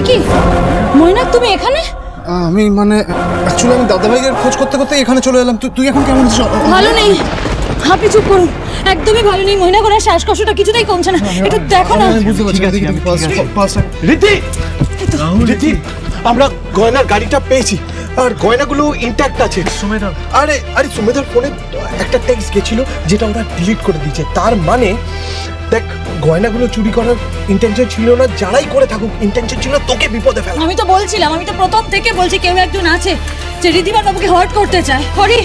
কি ময়নাক, তুমি এখানে? আমি মানে অ্যাকচুয়ালি আমি দাদাভাইয়ের খোঁজ করতে করতে এখানে চলে এলাম। তুই এখন কেমন আছিস? ভালো নেই। আপনি চুপ করুন, একদমই ভালো নেই। ময়নাক ওনার শ্বাসকষ্টটা কিছুতেই কমছে না, একটু দেখো না। বুঝতে পারছি। রীতি, আমরা গয়নার গাড়িটা পেয়েছি আর গয়নাগুলো ইনট্যাক্ট আছে। সুমেধার আরে সুমেধার ফোনে একটা টেক্সট গেছিল যেটা ওরা ডিলিট করে দিয়েছে। তার মানে দেখ, গয়নাগুলো চুরি করার ইন্টেনশন ছিল না, যারাই করে থাকুক ইন্টেনশন ছিল তোকে বিপদে ফেলা। আমি তো বলছিলাম, আমি তো প্রথম থেকে বলছি কেউ একজন আছে যে ঋদ্ধিমান বাবুকে হার্ট করতে চায়। হরি,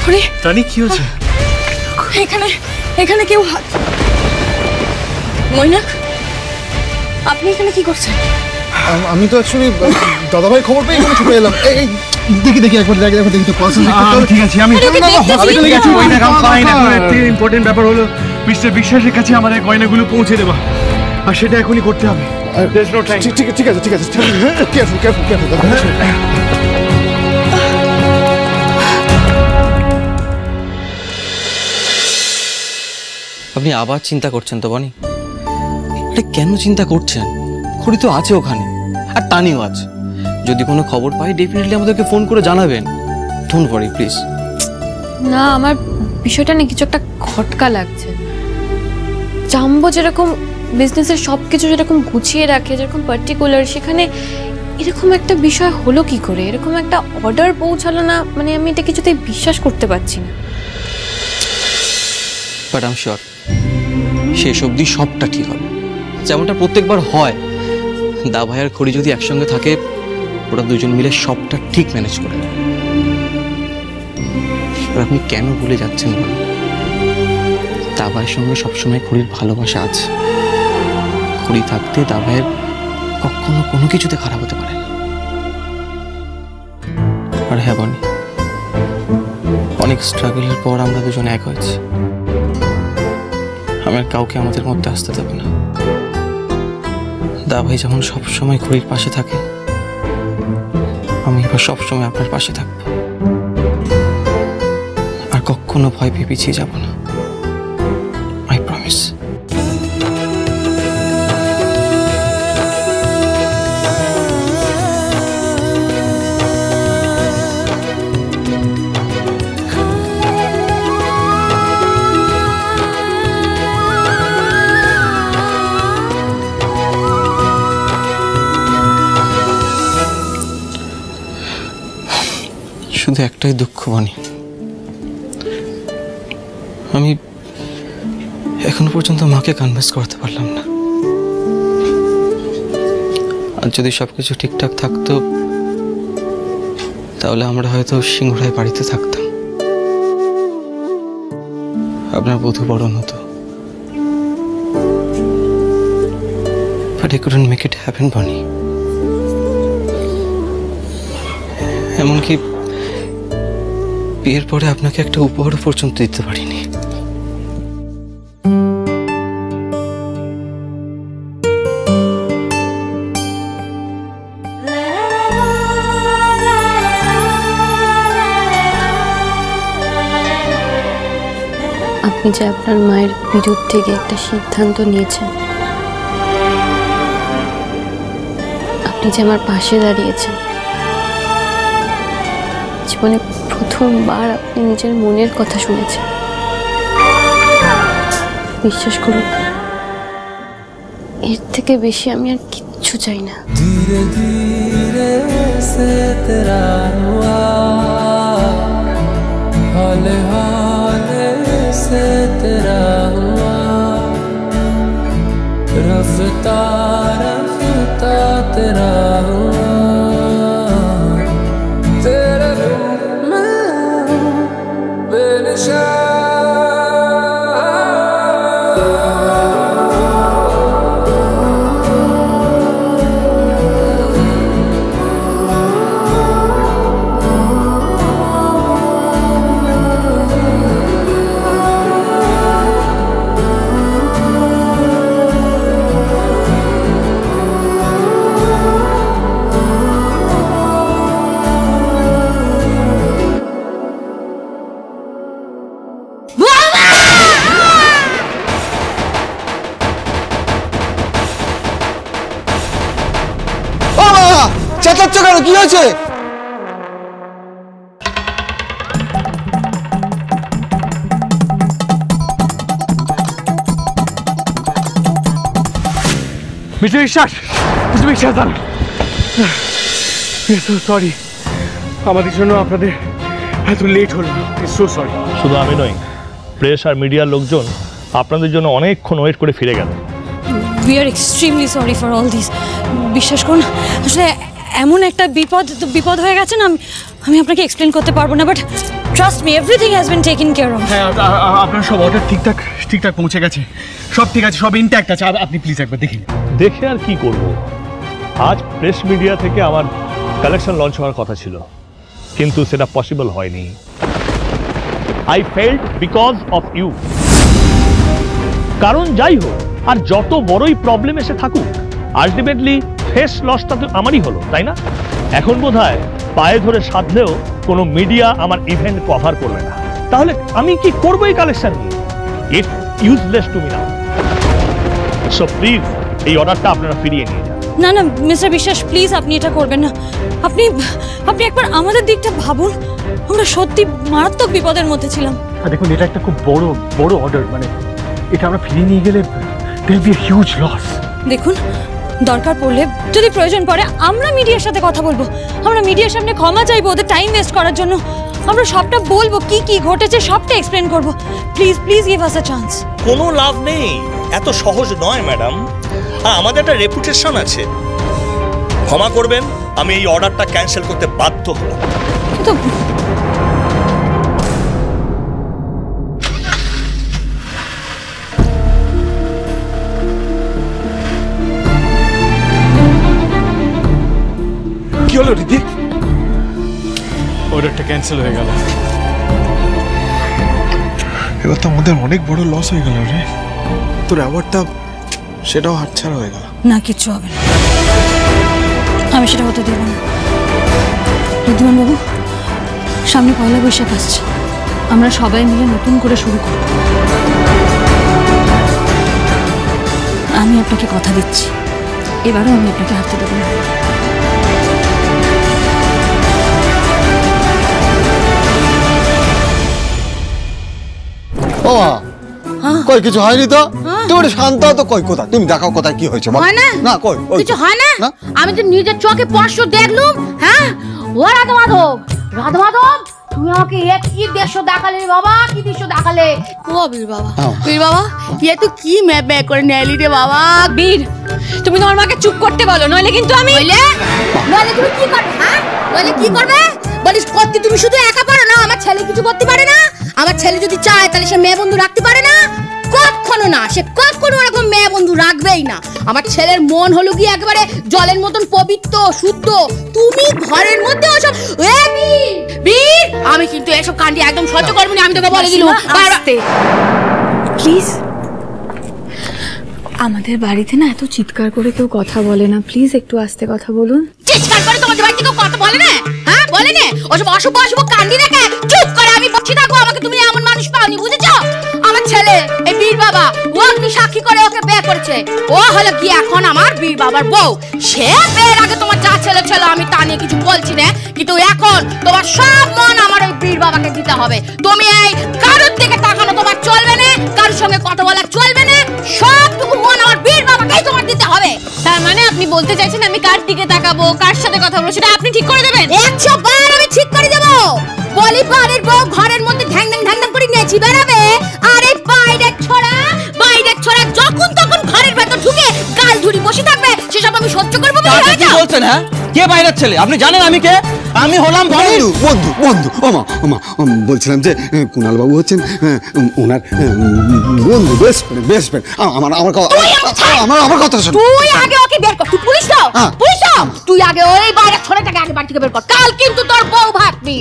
হরি রানী, কি হয়েছে? এখানে কেউ হাত। ময়নাক, আপনি এখানে কি করছেন? আমি তো অ্যাকচুয়ালি দাদাভাই খবর পেয়ে এখানে ছুটে এলাম। এই দেখি একবার দেখি তো পাস। ঠিক আছে, আমি ইম্পর্টেন্ট ব্যাপার হলো মিস্টার বিশ্বাসের কাছে আমাদের গয়নাগুলো পৌঁছে দেওয়া, আর সেটা এখনই করতে হবে। ঠিক আছে কেয়ারফুল। আপনি আবার চিন্তা করছেন তো বনি? আরে কেন চিন্তা করছেন? খড়ি তো আছে ওখানে, আর তানিও আছে। যদি কোনো খবর পাই ডেফিনেটলি আমাদেরকে ফোন করে জানাবেন। Don't worry please. না, আমার বিষয়টা নিয়ে কিছু একটা খটকা লাগছে। জাম্বো যেরকম বিজনেসের সব কিছু যেরকম গুছিয়ে রাখে, যেরকম পার্টিকুলার, সেখানে এরকম একটা বিষয় হলো কি করে? এরকম একটা অর্ডার পৌঁছালো না, মানে আমি এটা কিছুতেই বিশ্বাস করতে পারছি না। বাট আই এম শিওর শেষ অবধি সবটা ঠিক হবে, যেমনটা প্রত্যেকবার হয়। দা ভাই আর খড়ি যদি একসঙ্গে থাকে, ওরা দুজন মিলে সবটা ঠিক ম্যানেজ করে। আর আপনি কেন ভুলে যাচ্ছেন বলুন? দা ভাইয়ের সঙ্গে সবসময় খড়ির ভালোবাসা আছে। খড়ি থাকতে দা ভাইয়ের কখনো কোনো কিছুতে খারাপ হতে পারে না। আর হ্যাঁ বনি, অনেক স্ট্রাগলের পর আমরা দুজন এক হয়েছি। আমার কাউকে আমাদের মধ্যে আসতে দেব না। দা ভাই যেমন সবসময় খড়ির পাশে থাকে, আমি এবার সবসময় আপনার পাশে থাকব। আর কখনো ভয় পেয়ে পিছিয়ে যাব না, আই প্রমিস। শুধু একটাই দুঃখ বনি, আমি এখনো পর্যন্ত মাকে কনভিন্স করতে পারলাম না। আর যদি সবকিছু ঠিকঠাক থাকতো তাহলে আমরা হয়তো সিংহরায় বাড়িতে থাকতাম, আপনার বধূ বরণ হতো। But I couldn't make it happen, বনি। এমনকি বিয়ের পরে আপনাকে একটা উপহার পর্যন্ত দিতে পারিনি। আপনি যে আপনার মায়ের বিরুদ্ধে থেকে একটা সিদ্ধান্ত নিয়েছেন, আপনি যে আমার পাশে দাঁড়িয়েছেন, জীবনে প্রথমবার আপনি নিজের মনের কথা শুনেছেন। বিশ্বাস করুন, এর থেকে বেশি আমি আর কিচ্ছু চাই না। ধীরে ধীরে সে তেরা হুয়া, হালে হালে সে তেরা হুয়া, রফতা রফতা তেরা হুয়া। চেঁচাচ্ছ কেন? কি হয়েছে? মিস্টার বিশ্বাস, সরি, আমাদের জন্য আপনাদের এত লেট হলো, সো সরি। শুধু আমি নই, প্রেস আর মিডিয়ার লোকজন আপনাদের জন্য অনেকক্ষণ ওয়েট করে ফিরে গেল। We are extremely sorry for all this. বিশ্বাস করুন, আসলে এমন একটা বিপদ হয়ে গেছে না, আমি আপনাকে এক্সপ্লেন করতে পারবো না, but trust me, everything has been taken care of. হ্যাঁ, আপনার সব অর্ডার ঠিকঠাক পৌঁছে গেছে, সব ঠিক আছে, সব ইনট্যাক্ট আছে। আপনি প্লিজ একবার দেখুন। দেখে আর কি করব, আজ প্রেস মিডিয়া থেকে আমার কালেকশন লঞ্চ হওয়ার কথা ছিল, কিন্তু সেটা পসিবল হয়নি। I failed because of you. কারণ যাই হোক, আর যত বড়ই প্রবলেম এসে থাকুক, আলটিমেটলি ফেস লসটা তো আমারই হলো, তাই না? এখন বোধহয় পায়ে ধরে সাধলেও কোনো মিডিয়া আমার ইভেন্ট কভার করবে না। তাহলে আমি কি করবো এই কালেকশন নিয়ে? It's useless to me now. So please এই অর্ডারটা আপনারা ফিরিয়ে নিয়ে যান। না না মিস্টার বিশ্বাস, প্লিজ আপনি এটা করবেন না। আপনি একবার আমাদের দিকটা ভাবুন, আমরা সত্যি মারাত্মক বিপদের মধ্যে ছিলাম। দেখুন, এটা একটা খুব বড় অর্ডার, মানে এটা আমরা ফিরিয়ে নিয়ে গেলে there be a huge loss. দেখুন, দরকার পড়লে, যদি প্রয়োজন পড়ে, আমরা মিডিয়ার সাথে কথা বলবো, আমরা মিডিয়ার সামনে ক্ষমা চাইবো ওদের টাইম ওয়েস্ট করার জন্য। আমরা সবটা বলবো, কি ঘটেছে সবটা এক্সপ্লেন করবো। Please give us a chance. কোনো লাভ নেই, এত সহজ নয় ম্যাডাম, আর আমাদের একটা রেপুটেশন আছে। ক্ষমা করবেন, আমি এই অর্ডারটা ক্যান্সেল করতে বাধ্য হলাম। কিন্তু কি হলো রিদি? অর্ডারটা ক্যান্সেল হয়ে গেল। এবার তো আমাদের অনেক বড় লস হয়ে গেল রে। তোর অ্যাওয়ার্ডটা সেটাও হাতছাড়া হয়ে গেল। না, কিচ্ছু হবে না, আমি সেটা হতে দেব না। ঋদ্ধিমান বাবু, সামনে পয়লা বৈশাখ আসছে, আমরা সবাই মিলে নতুন করে শুরু করব। আমি আপনাকে কথা দিচ্ছি, এবারও আমি আপনাকে হারতে দেব না। ও কই কিছু হয়নি তো? তুমি শান্ত তো, কই কোথায়? তুমি দেখাও কোথায় কি হয়েছে। হয় না? না কই কিছু হয় না? আমি তো নিজের চোখে স্পষ্ট দেখলুম। হ্যাঁ, ও রাধা মাধব, তুমি আমাকে কি দৃশ্য দেখালে বাবা, কি দৃশ্য দেখালে? ও বীর বাবা, এ তো কি ম্যাপ করে নেলি রে বাবা। বীর, তুমি তোমার মাকে চুপ করতে বলো, নইলে কিন্তু আমি। নইলে তুমি কি করবে? হ্যাঁ, নইলে কি করবে? বলিস করতে তুমি শুধু একা পারো না, আমার ছেলে কিছু করতে পারে না? আমার ছেলে যদি চায় তাহলে সে মেয়ে বন্ধু রাখতে পারে না? কখনো না, সে কখনো ওরকম মেয়ে বন্ধু রাখবেই না। আমার ছেলের মন হলো কি একেবারে জলের মতন পবিত্র শুদ্ধ। তুমি ঘরের মধ্যে ওসব বীর, আমি কিন্তু এসব কাণ্ডি একদম সহ্য করবো না, আমি তোকে বলে দিলাম। প্লিজ, আমাদের বাড়িতে না এত চিৎকার করে কেউ কথা বলে না, প্লিজ একটু আস্তে কথা বলুন। চিৎকার করে তোমাদের বাড়িতে কেউ কথা বলে না? হ্যাঁ, বলে না? ওসব অশুভ কাণ্ডি দেখে চুপ করে আমি বসে থাকবো? আমাকে তুমি এমন মানুষ পাওনি, বুঝেছো? আমার ছেলে এই বীর বাবা, ও অগ্নি সাক্ষী করে ওকে বিয়ে করেছে। ও হলো কি এখন আমার বীর বাবার বউ। সে বিয়ের আগে তোমার যা ছেলে ছিল আমি তা নিয়ে কিছু বলছি না, কিন্তু এখন তোমার সব মন আমার ওই বীর বাবাকে দিতে হবে। তুমি এই কারোর দিকে তাকানো তোমার চলবে না, কারোর সঙ্গে কথা বলা চলবে না, সবটুকু মন আমার বীর বাবাকেই তোমার দিতে হবে। তার মানে আপনি বলতে চাইছেন আমি কার দিকে তাকাবো, কার সাথে কথা বলবো, সেটা আপনি ঠিক করে দেবেন? 100 বার আমি ঠিক করে দেবো। বলি বাড়ির বউ ঘরের মধ্যে ঢ্যাং করে নেচি বেড়াবে, আর এই বাইরের ছোড়া যখন তখন ঘরের ভেতর ঢুকে গাল ধুরি বসে থাকবে, সেসব আমি সহ্য করবো? কি বলছেন? হ্যাঁ, কে বাইরের ছেলে? আপনি জানেন আমি কে? আমি হলাম বন্ধু। ওমা বলছিলাম যে কুণাল বাবু হচ্ছেন ওনার বন্ধু, বেস্ট ফ্রেন্ড। আমার কথা শোন। তুই আগে ওকে বের কর। তুই পুলিশ তো? তুই আগে ওই বাইরের ছোড়াটাকে আগে বাড়ি থেকে বের কর। কাল কিন্তু তোর বউ ভাগবি।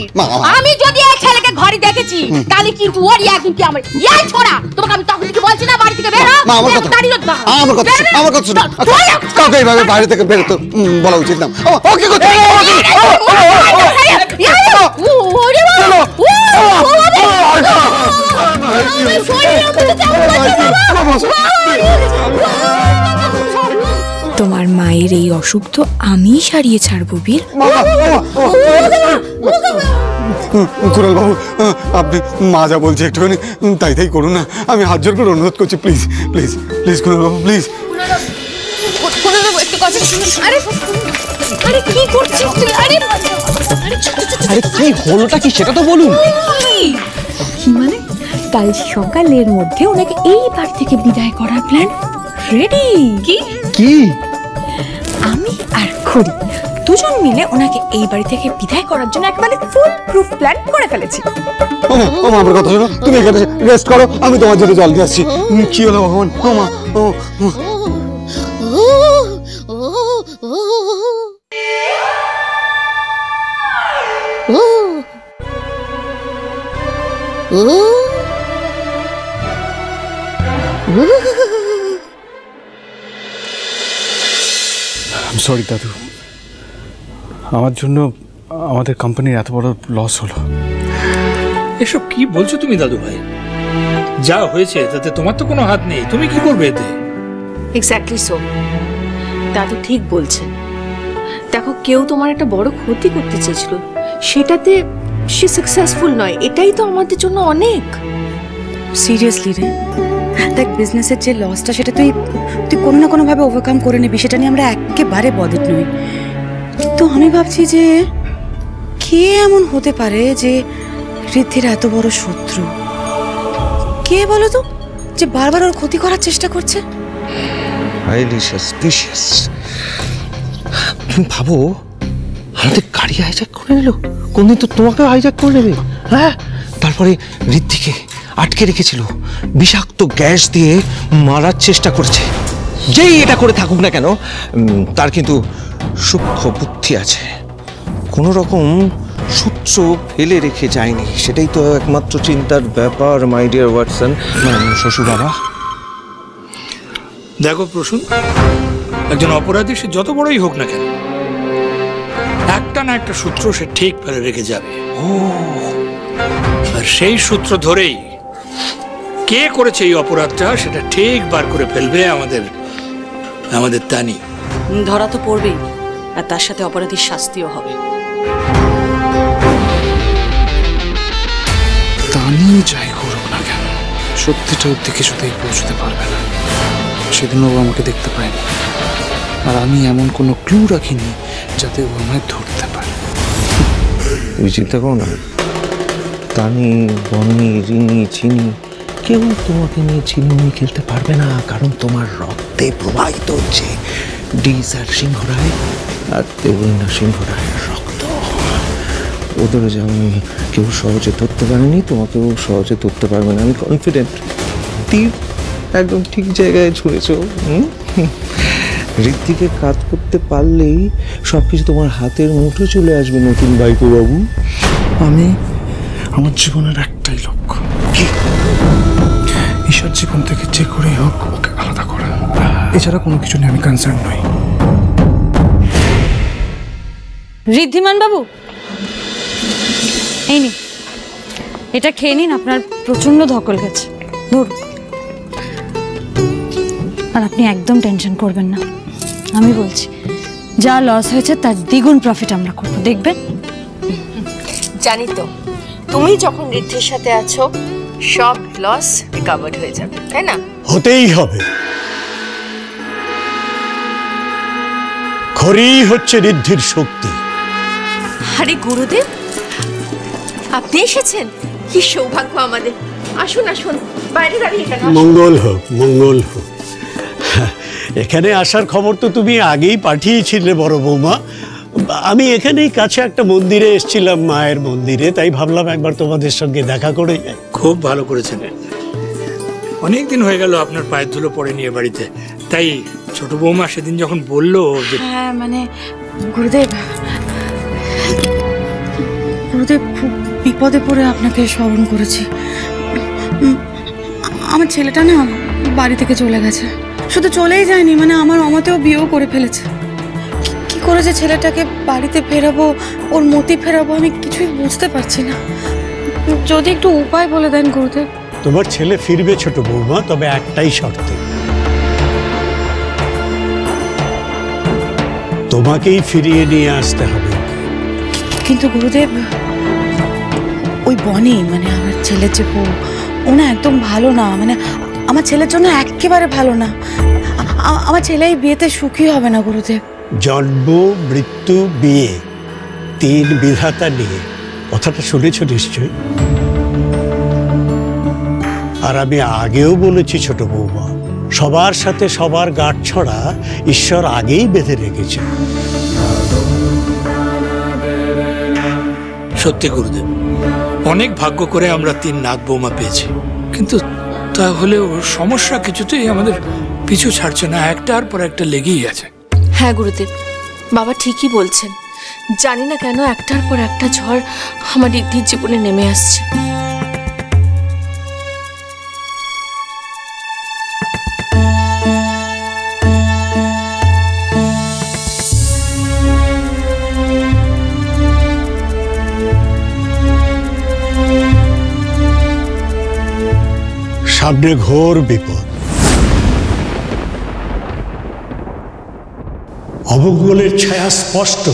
আমি যদি এই ছেলেকে ঘরে দেখেছি তাহলে কিন্তু ওর একদিন কি আমার এই ছোড়া, তোমাকে আমি তখন কি বলছি না বাড়ি থেকে বের হও? আমার কথা শোন। কাউকে এইভাবে বাইরে থেকে বেরোতে বলা উচিত না। ওকে করতে তোমার মায়ের এই অসুখ তো আমিই সারিয়ে ছাড়বো বীর। কুড়াল বাবু, আপনি মা যা বলছে একটুখানি তাই করুন না, আমি হাত জোর করে অনুরোধ করছি, প্লিজ প্লিজ প্লিজ কুড়াল বাবু প্লিজ। আরে কি করছিস তুই? আরে কি হলোটা কি সেটা তো বলুন। কি মানে? কাল সকালের মধ্যে ওনাকে এই বাড়ি থেকে বিদায় করার প্ল্যান রেডি। কি কি? আমি আর খুড়ি দুজন মিলে ওনাকে এই বাড়ি থেকে বিদায় করার জন্য একেবারে ফুল প্রুফ প্ল্যান করে ফেলেছি। ও মা, আমার কথা শোনো, তুমি এখানে রেস্ট করো, আমি তোমার জন্য জল দিয়ে আসছি। কি হলো ভগবান? ও মা, ও সরি দাদু, আমার জন্য আমাদের কোম্পানির এত বড় লস হলো। এসব কি বলছো তুমি দাদু ভাই? যা হয়েছে তাতে তোমার তো কোনো হাত নেই, তুমি কি করবে এতে? এক্স্যাক্টলি সো, দাদু ঠিক বলছেন। দেখো, কেউ তোমার একটা বড় ক্ষতি করতে চেয়েছিল, সেটাতে সে সাকসেসফুল নয়, এটাই তো আমাদের জন্য অনেক। সিরিয়াসলি রে, দেখ বিজনেসের যে লসটা সেটা তুই কোনো না কোনোভাবে ওভারকাম করে নিবি, সেটা নিয়ে আমরা একেবারে বদট নই। কিন্তু আমি ভাবছি যে কে এমন হতে পারে যে ঋদ্ধির এত বড় শত্রু? কে বলো তো, যে বারবার ওর ক্ষতি করার চেষ্টা করছে? Highly suspicious. তুমি ভাবো, আমাদের গাড়ি হাইজ্যাক করে নিল, কোনদিন তো তোমাকেও হাইজ্যাক করে নেবে। হ্যাঁ, তারপরে ঋদ্ধিকে আটকে রেখেছিল, বিষাক্ত গ্যাস দিয়ে মারার চেষ্টা করেছে। যেই এটা করে থাকুক না কেন, তার কিন্তু সূক্ষ্ম বুদ্ধি আছে, কোনো রকম সূত্র ফেলে রেখে যায়নি। সেটাই তো একমাত্র চিন্তার ব্যাপার, মাই ডিয়ার ওয়াটসন, শ্বশুর বাবা। দেখো প্রসূন, একজন অপরাধী সে যত বড়ই হোক না কেন, একটা না একটা সূত্র সে ঠিক ফেলে রেখে যাবে। আর সেই সূত্র ধরেই কে করেছে এই অপরাধটা সেটা ঠিক বার করে ফেলবে আমাদের তানি। ধরা তো পড়বেই, আর তার সাথে অপরাধীর শাস্তিও হবে। তানি যাই করুক না কেন, সত্যিটা ওর দিকে কিছুতেই পৌঁছতে পারবে না। সেদিন ও আমাকে দেখতে পায়নি, আর আমি এমন কোনো ক্লু রাখিনি যাতে ও আমায় ধরতে পারে। তুমি চিন্তা করো না, তানি, বনি, রিনি, চিনি, কেউ তোমাকে নিয়ে চিনি খেলতে পারবে না, কারণ তোমার রক্তে প্রবাহিত হচ্ছে ডিসার সিংহরায় আর দেবলীনা সিংহরায়ের রক্ত। ওদের যেমন কেউ সহজে ধরতে পারেনি, তোমাকেও সহজে ধরতে পারবে না, আমি কনফিডেন্ট। তীর একদম ঠিক জায়গায় ছুঁড়েছ। ঋদ্ধিকে কাজ করতে পারলেই সবকিছু তোমার হাতের মুঠো চলে আসবে নতুন বাইকো বাবু। আমি আমার জীবনের একটাই লক্ষ্য, কি ঈশার জীবন থেকে যে করেই হোক ওকে আলাদা করা। এছাড়া কোনো কিছু নিয়ে আমি কনসার্ন নই। ঋদ্ধিমান বাবু, এই নিন, এটা খেয়ে নিন, আপনার প্রচন্ড ধকল গেছে, ধরুন। আর আপনি একদম টেনশন করবেন না, আমি বলছি যা লস হয়েছে তার দ্বিগুণ প্রফিট আমরা করব, দেখবেন। জানি তো, তুমি যখন ঋদ্ধির সাথে আছো সব লস রিকভার্ড হয়ে যাবে, তাই না? হতেই হবে। খড়ি হচ্ছে ঋদ্ধির শক্তি। আরে গুরুদেব, আপনি এসেছেন, কি সৌভাগ্য আমাদের। আসুন আসুন, বাইরে দাঁড়িয়ে কেন? মঙ্গল হোক, মঙ্গল হোক। এখানে আসার খবর তো তুমি আগেই পাঠিয়েছিলে বড় বৌমা। আমি এখানেই কাছে একটা মন্দিরে এসেছিলাম, মায়ের মন্দিরে, তাই ভাবলাম একবার তোমাদের সঙ্গে দেখা করে যাই। খুব ভালো করেছেন। অনেকদিন হয়ে গেল আপনার পায়ের ধুলো পড়েনি এ বাড়িতে, তাই ছোট বৌমা সেদিন যখন বললো যে হ্যাঁ মানে গুরুদেব, খুব বিপদে পড়ে আপনাকে স্মরণ করেছি। আমার ছেলেটা না বাড়ি থেকে চলে গেছে, শুধু চলেই যায়নি, মানে আমার অমতেও বিয়েও করে ফেলেছে। কি করে যে ছেলেটাকে বাড়িতে ফেরাবো, ওর মতি ফেরাবো, আমি কিছুই বুঝতে পারছি না। যদি একটু উপায় বলে দেন গুরুদেব। তোমার ছেলে ফিরবে ছোট বৌমা, তবে একটাই শর্তে। তোমাকেই ফিরিয়ে নিয়ে আসতে হবে। কিন্তু গুরুদেব, ওই বনি মানে আমার ছেলের যে বউ, ও না একদম ভালো না, মানে আমার ছেলের জন্য একেবারে ভালো না। আমার ছেলে এই বিয়েতে সুখী হবে না গুরুদেব। জন্ম, মৃত্যু, বিয়ে, 3 বিধাতা নিয়ে কথাটা শুনেছ নিশ্চয়ই। আর আমি আগেও বলেছি ছোট বৌমা, সবার সাথে সবার গাঁটছড়া ঈশ্বর আগেই বেঁধে রেখেছে। সত্যি গুরুদেব, অনেক ভাগ্য করে আমরা 3 নাত বৌমা পেয়েছি, কিন্তু তাহলেও সমস্যা কিছুতেই আমাদের পিছু ছাড়ছে না, একটার পর একটা লেগেই আছে। হ্যাঁ গুরুদেব, বাবা ঠিকই বলছেন। জানি না কেন একটার পর একটা ঝড় আমার ঋদ্ধির জীবনে নেমে আসছে। সামনে ঘোর বিপদ, অমঙ্গলের ছায়া স্পষ্ট।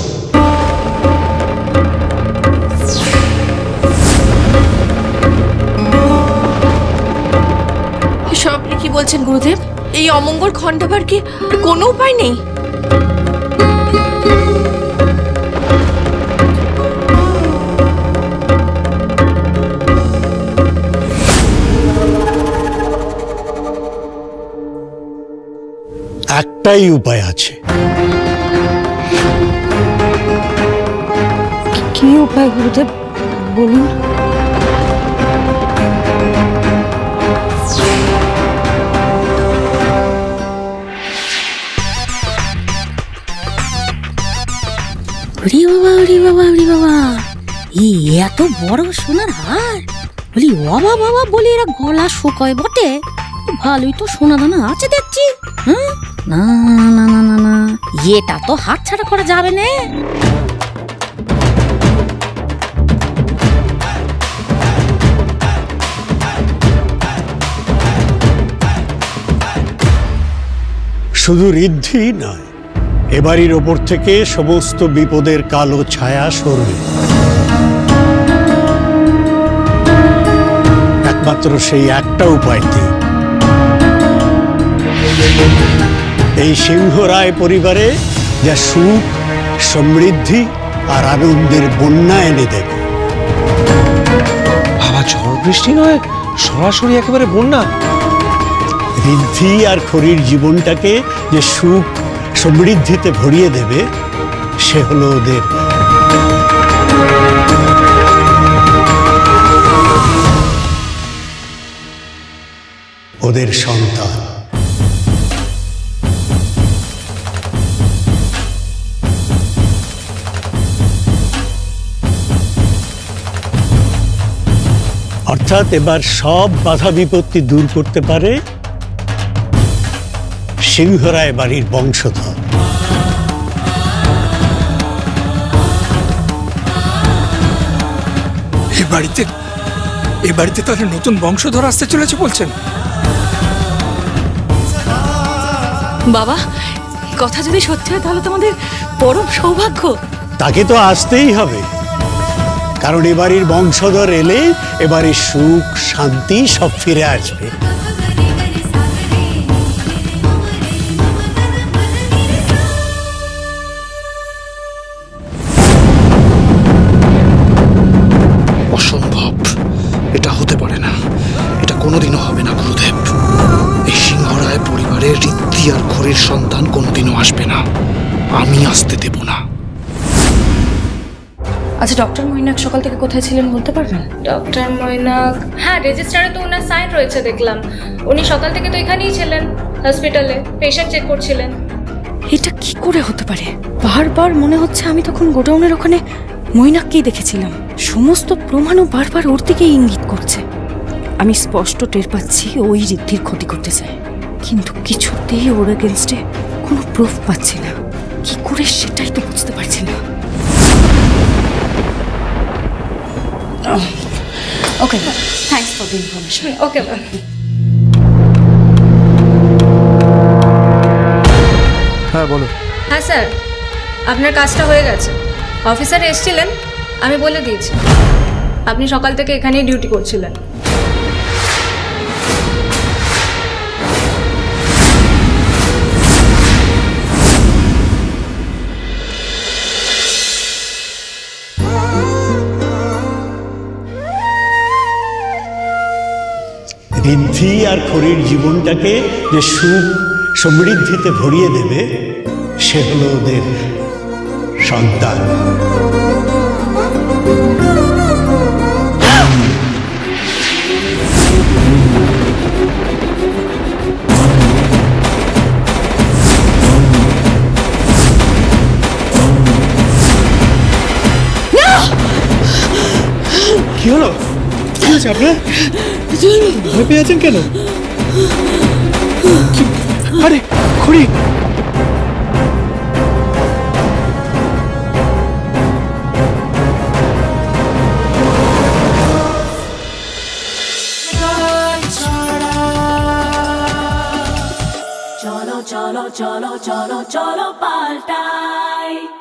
এসব আপনি কি বলছেন গুরুদেব? এই অমঙ্গল খণ্ডাবার কি কোনো উপায় নেই? একটাই উপায় আছে। কি উপায় গুরুদেব, বলুন। ওরে বাবা, ওরে বাবা, ওরে বাবা, এই এত বড় সোনার হার! বলি বাবা বাবা বলি, এরা গলা শুকায় বটে। ভালোই তো সোনা দানা আছে দেখছি। হ্যাঁ, না না না না না, এটা তো হাত ছাড়া করা যাবে না। শুধু ঋদ্ধি নয়, এবারের ওপর থেকে সমস্ত বিপদের কালো ছায়া সরবে। একমাত্র সেই একটা উপায়তে এই সিংহ রায় পরিবারে যা সুখ, সমৃদ্ধি আর আনন্দের বন্যা এনে দেবে। বাবা, ঝড় বৃষ্টি নয়, সরাসরি একেবারে বন্যা। ঋদ্ধি আর খরির জীবনটাকে যে সুখ সমৃদ্ধিতে ভরিয়ে দেবে, সে হলো ওদের সন্তান। অর্থাৎ এবার সব বাধা বিপত্তি দূর করতে পারে সিংহরায় বাড়ির বংশধর। এ বাড়িতে তাহলে নতুন বংশধর আসতে চলেছে বলছেন? বাবা, কথা যদি সত্যি হয় তাহলে তোমাদের পরম সৌভাগ্য। তাকে তো আসতেই হবে, কারণ এবারের বংশধর এলে এবারে সুখ শান্তি সব ফিরে আসবে। অসম্ভব, এটা হতে পারে না, এটা কোনোদিনও হবে না গুরুদেব। এই সিংহরায় পরিবারের ঋদ্ধি আর খরির সন্তান কোনোদিনও আসবে না, আমি আসতে দেব না। আচ্ছা, ডক্টর মৈনাক সকাল থেকে কোথায় ছিলেন বলতে পারবেন? ডক্টর মৈনাক, হ্যাঁ রেজিস্টারে তো ওনার সাইন রয়েছে দেখলাম। উনি সকাল থেকে তো এখানেই ছিলেন, হসপিটালে পেশেন্ট চেক করছিলেন। এটা কি করে হতে পারে? বারবার মনে হচ্ছে আমি তখন গোডাউনের ওখানে মৈনাককেই দেখেছিলাম। সমস্ত প্রমাণও বারবার ওর দিকে ইঙ্গিত করছে। আমি স্পষ্ট টের পাচ্ছি ওই ঋদ্ধির ক্ষতি করতে চায়, কিন্তু কিছুতেই ওর এগেনস্টে কোনো প্রুফ পাচ্ছি না। কি করে সেটাই তো বুঝতে পারছি না। Okay, thanks for the information. Okay ma'am. হ্যাঁ বলো। হ্যাঁ স্যার, আপনার কাজটা হয়ে গেছে। অফিসার এসেছিলেন, আমি বলে দিয়েছি আপনি সকাল থেকে এখানেই ডিউটি করছিলেন। ঋদ্ধি আর খড়ির জীবনটাকে যে সুখ সমৃদ্ধিতে ভরিয়ে দেবে সে হলো ওদের সন্তান। কি হলো? কি হয়েছে আপনার? ভয় পেয়ে আছেন কেন? আরে খড়ি, cholo cholo cholo cholo cholo paltai